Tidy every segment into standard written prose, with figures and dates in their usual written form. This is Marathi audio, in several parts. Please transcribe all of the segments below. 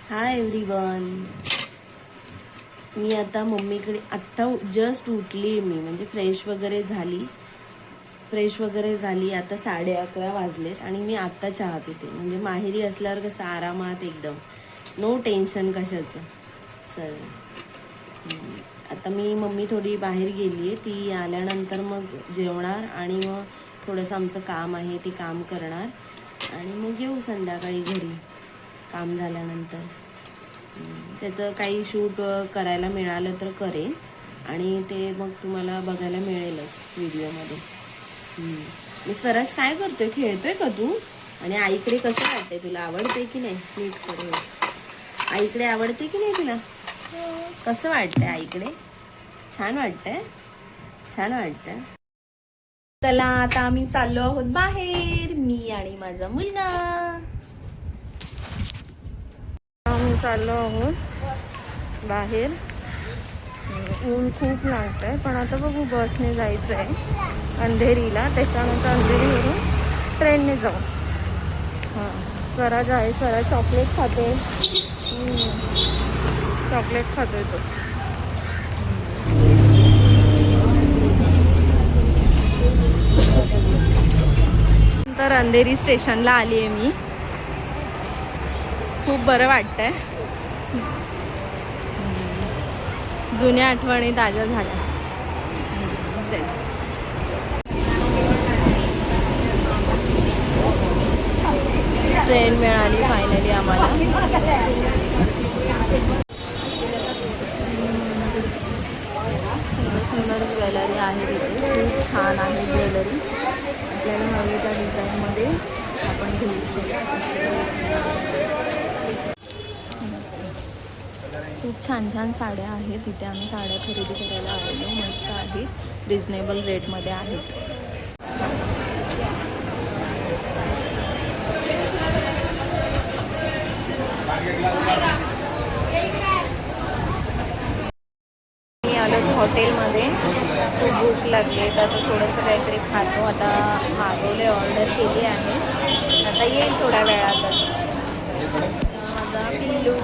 Hi everyone. मी आता मम्मीकडे आत्ता जस्ट उठली मी, म्हणजे फ्रेश वगैरे झाली. आता 11:30 वाजलेत आणि मी आत्ता चहा पिते. म्हणजे माहेरी असल्यावर कसं आरामात एकदम नो टेन्शन कशाचं सर्व. आता मी मम्मी थोडी बाहेर गेली आहे, ती आल्यानंतर मग जेवणार आणि मग थोडंसं आमचं काम आहे ते काम करणार आणि मग येऊ संध्याकाळी घरी काम झाल्यानंतर. त्याचं काही शूट करायला मिळालं तर करेन आणि ते मग तुम्हाला बघायला मिळेलच व्हिडिओमध्ये. मी स्वराज काय करतोय, खेळतोय का तू? आणि आईकडे कसं वाटतंय तुला, आवडते की नाही? नीट करू. आईकडे आवडते की नाही तुला? कसं वाटतंय आईकडे? छान वाटतंय. चला आता आम्ही चाललो आहोत बाहेर, मी आणि माझा मुलगा. आम्ही चाललो आहोत बाहेर. ऊन खूप लागतंय पण आता बघू, बसने जायचं आहे अंधेरीला, त्याच्यानंतर अंधेरीवरून ट्रेनने जाऊ. हां, स्वराज आहे, स्वराज चॉकलेट खाते. चॉकलेट खातोय तो. नंतर अंधेरी स्टेशनला आली आहे मी. खूप बरं वाटतंय, जुन्या आठवणी ताज्या झाल्या. ट्रेन मिळाली फायनली आम्हाला. सुंदर सुंदर ज्वेलरी आहे तिथे, खूप छान आहे ज्वेलरी. आपल्याला हवी त्या डिझाईनमध्ये आपण घेऊ शकतो. खूप छान छान साड्या आहेत तिथे. आम्ही साड्या खरेदी करायला आलेलो. मस्त आहेत, रिजनेबल रेटमध्ये आहेत. मी आलो हॉटेलमध्ये, खूप भूक लागली तर आता थोडंसं काहीतरी खातो. आता मागवले, ऑर्डर केली आहे, आता येईल थोड्या वेळातच. माझा पिल्लू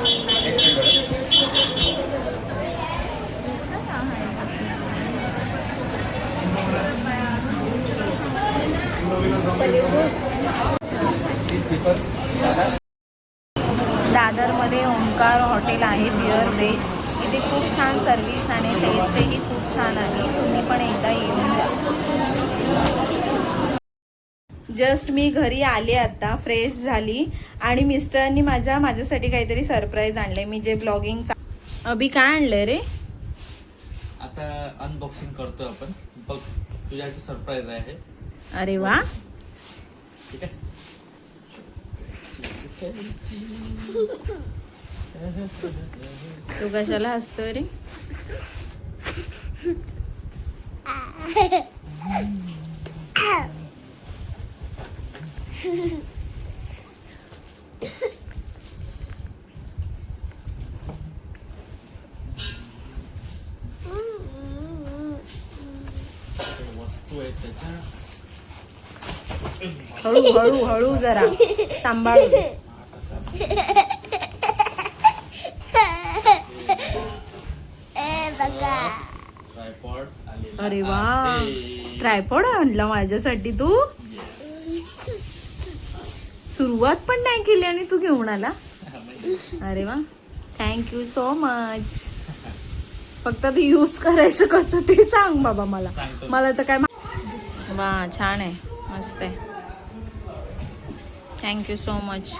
दादरमध्ये ओंकार हॉटेल आहे, प्युअर व्हेज. इथे खूप छान सर्विस आणि टेस्टही खूप छान आहे. तुम्ही पण एकदा येऊन जा. जस्ट मी घरी आले, आता फ्रेश झाली आणि मिस्टरांनी माझ्यासाठी काहीतरी सरप्राईज आणले. मी जे ब्लॉगिंग अभि काय आणलंय रे? आता अनबॉक्सिंग करतोय आपण. बघ, तुझ्यासाठी सरप्राईज आहे. अरे वा, ठीक आहे. तू कशाला हसतोय रे? वस्तू आहे त्याच्या. हळू हळू हळू जरा सांभाळून. ट्रायपॉड. अरे वा, ट्रायपॉड आणला माझ्यासाठी तू? सुरुवात पण नाही केली आणि तू घेऊन आला. अरे वा, थँक्यू सो मच. फक्त ते यूज करायचं कसं ते सांग बाबा मला तर काय. वा, छान आहे, मस्त आहे. Thank you so much.